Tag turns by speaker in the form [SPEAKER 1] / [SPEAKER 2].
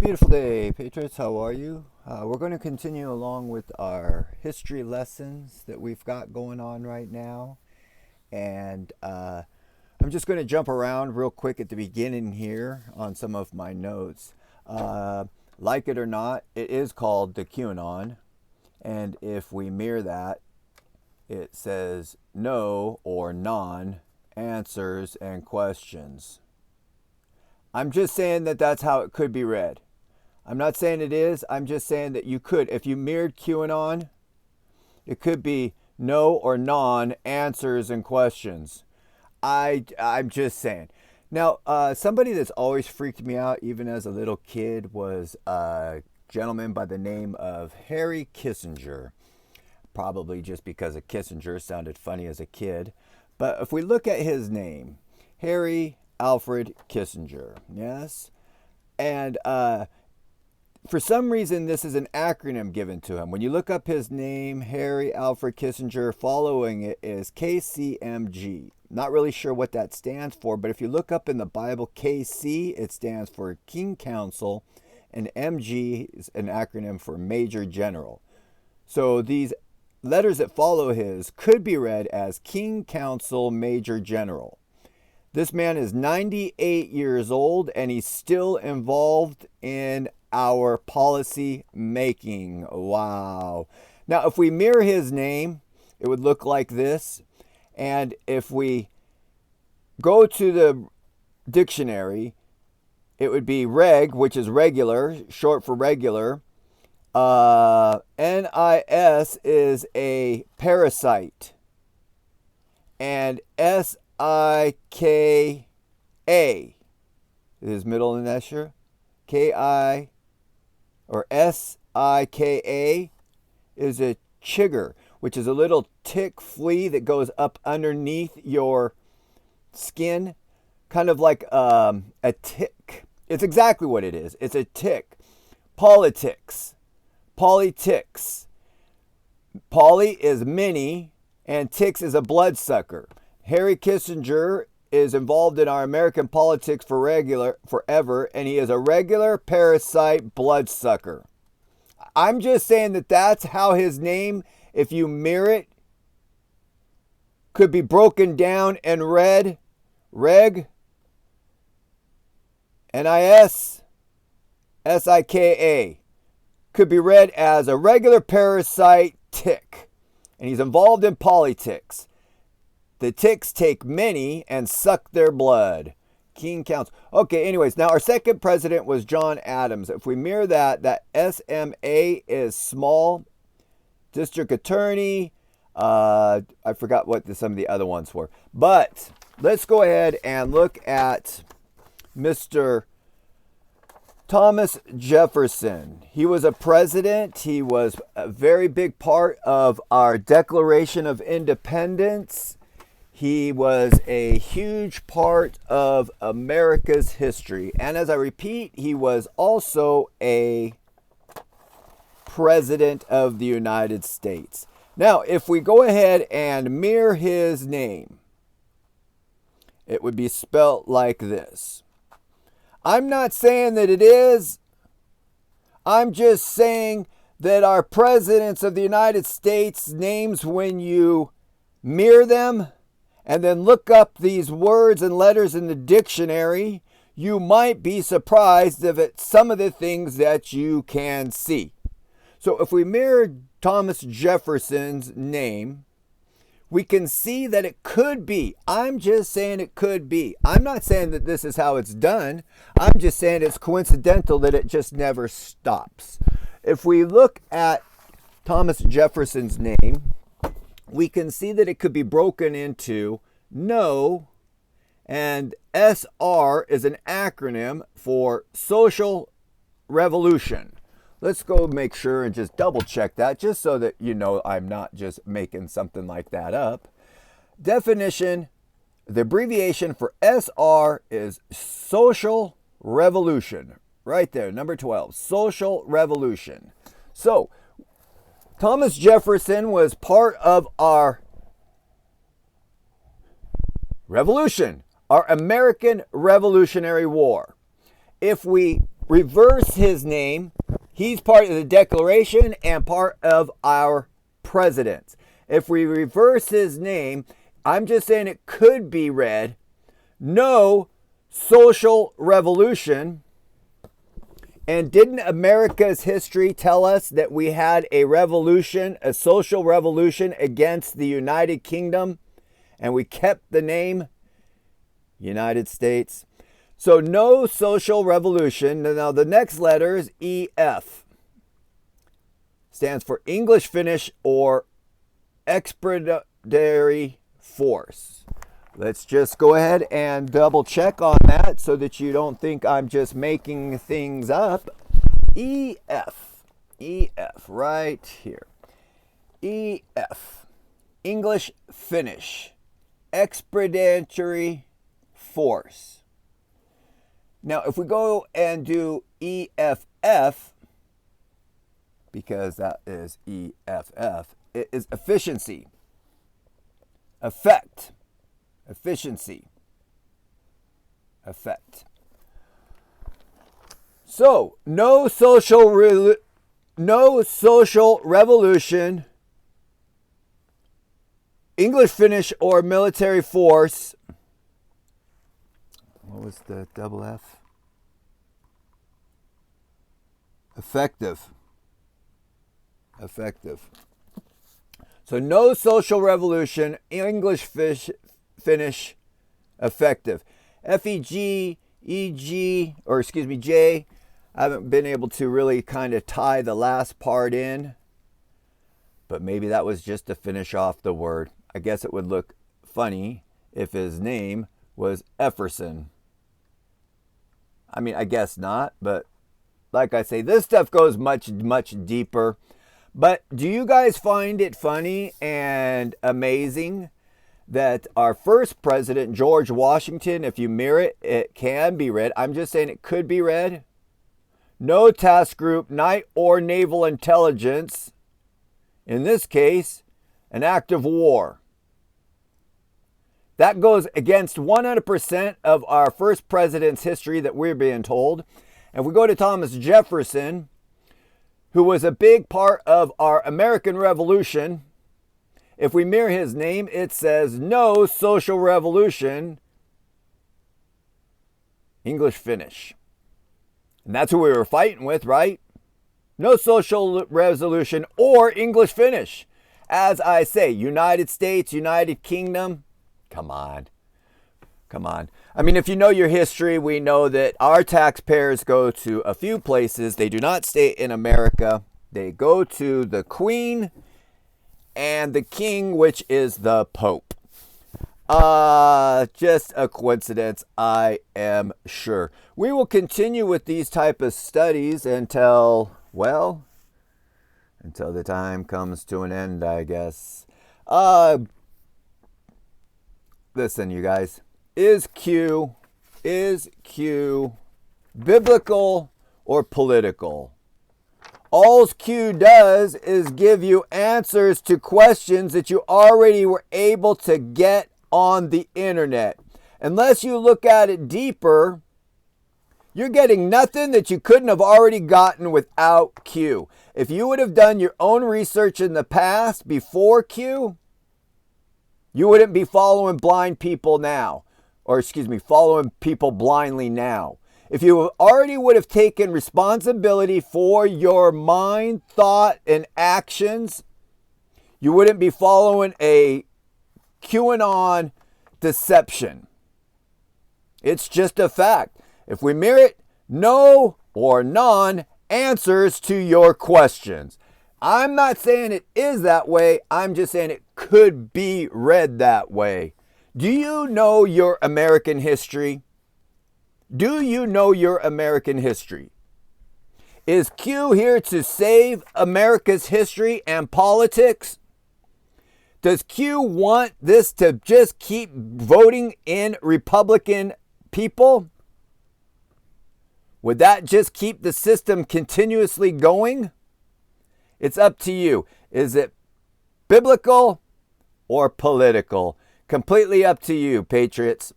[SPEAKER 1] Beautiful day, Patriots. How are you? We're going to continue along with our history lessons that we've got going on right now. And I'm just going to jump around real quick at the beginning here on some of my notes. Like it or not, it is called the QAnon. And if we mirror that, it says no or non answers and questions. I'm just saying that that's how it could be read. I'm not saying it is. I'm just saying that you could. If you mirrored QAnon, it could be no or non answers and questions. I'm just saying. Now, somebody that's always freaked me out, even as a little kid, was a gentleman by the name of Harry Kissinger. Probably just because of Kissinger sounded funny as a kid. But if we look at his name, Harry Alfred Kissinger, yes? And for some reason, this is an acronym given to him. When you look up his name, Harry Alfred Kissinger, following it is KCMG. Not really sure what that stands for, but if you look up in the Bible, KC, it stands for King Council, and MG is an acronym for Major General. So these letters that follow his could be read as King Council Major General. This man is 98 years old, and he's still involved in our policy making. Wow. Now, if we mirror his name, it would look like this. And if we go to the dictionary, it would be reg, which is regular, short for regular. NIS is a parasite. And SIKA is middle initial. KI or SIKA is a chigger, which is a little tick flea that goes up underneath your skin, kind of like a tick. It's exactly what it is. It's a tick. Politics. Politics. Poly is many, and ticks is a bloodsucker. Harry Kissinger is involved in our American politics forever, and he is a regular parasite bloodsucker. I'm just saying that that's how his name, if you mirror it, could be broken down and read. Reg, NIS, SIKA. Could be read as a regular parasite tick. And he's involved in politics. The ticks take many and suck their blood. King Council. Okay, anyways, now our second president was John Adams. If we mirror that SMA is small. District attorney. I forgot what some of the other ones were. But let's go ahead and look at Mr. Thomas Jefferson. He was a president. He was a very big part of our Declaration of Independence. He was a huge part of America's history. And as I repeat, he was also a president of the United States. Now, if we go ahead and mirror his name, it would be spelt like this. I'm not saying that it is. I'm just saying that our presidents of the United States names, when you mirror them and then look up these words and letters in the dictionary, you might be surprised at some of the things that you can see. So if we mirror Thomas Jefferson's name, we can see that it could be. I'm just saying it could be. I'm not saying that this is how it's done. I'm just saying it's coincidental that it just never stops. If we look at Thomas Jefferson's name, we can see that it could be broken into no, and SR is an acronym for Social Revolution. Let's go make sure and just double check that, just so that you know I'm not just making something like that up. Definition, the abbreviation for SR is Social Revolution. Right there, number 12, Social Revolution. So, Thomas Jefferson was part of our revolution, our American Revolutionary War. If we reverse his name, he's part of the Declaration and part of our presidents. If we reverse his name, I'm just saying it could be read, no social revolution. And didn't America's history tell us that we had a revolution, a social revolution against the United Kingdom, and we kept the name United States? So no social revolution. Now the next letter is EF. Stands for English, Finnish, or Expeditionary Force. Let's just go ahead and double check on that so that you don't think I'm just making things up. EF. EF right here. EF. English, Finnish. Expeditionary Force. Now, if we go and do EFF, because that is EFF, it is efficiency, effect, efficiency, effect. So, no social revolution, English, Finnish, or military force. What was the double F? Effective. Effective. So no social revolution, English, Finnish, effective. J. I haven't been able to really kind of tie the last part in, but maybe that was just to finish off the word. I guess it would look funny if his name was Efferson. I mean, I guess not, but like I say, this stuff goes much, much deeper. But do you guys find it funny and amazing that our first president, George Washington, if you mirror it, it can be read. I'm just saying it could be read. No task group, night or naval intelligence. In this case, an act of war. That goes against 100% of our first president's history that we're being told. And if we go to Thomas Jefferson, who was a big part of our American Revolution, if we mirror his name, it says no social revolution, English, Finnish. And that's who we were fighting with, right? No social resolution or English, Finnish. As I say, United States, United Kingdom. Come on. Come on. I mean, if you know your history, we know that our taxpayers go to a few places. They do not stay in America. They go to the Queen and the King, which is the Pope. Just a coincidence, I am sure. We will continue with these type of studies until the time comes to an end, I guess. Listen, you guys, is Q biblical or political? All Q does is give you answers to questions that you already were able to get on the internet. Unless you look at it deeper, you're getting nothing that you couldn't have already gotten without Q. If you would have done your own research in the past before Q, you wouldn't be following blind people now. Following people blindly now. If you already would have taken responsibility for your mind, thought, and actions, you wouldn't be following a QAnon deception. It's just a fact. If we mirror it, no or none answers to your questions. I'm not saying it is that way. I'm just saying it could be read that way. Do you know your American history? Do you know your American history? Is Q here to save America's history and politics? Does Q want this to just keep voting in Republican people? Would that just keep the system continuously going? It's up to you. Is it biblical or political? Completely up to you, patriots.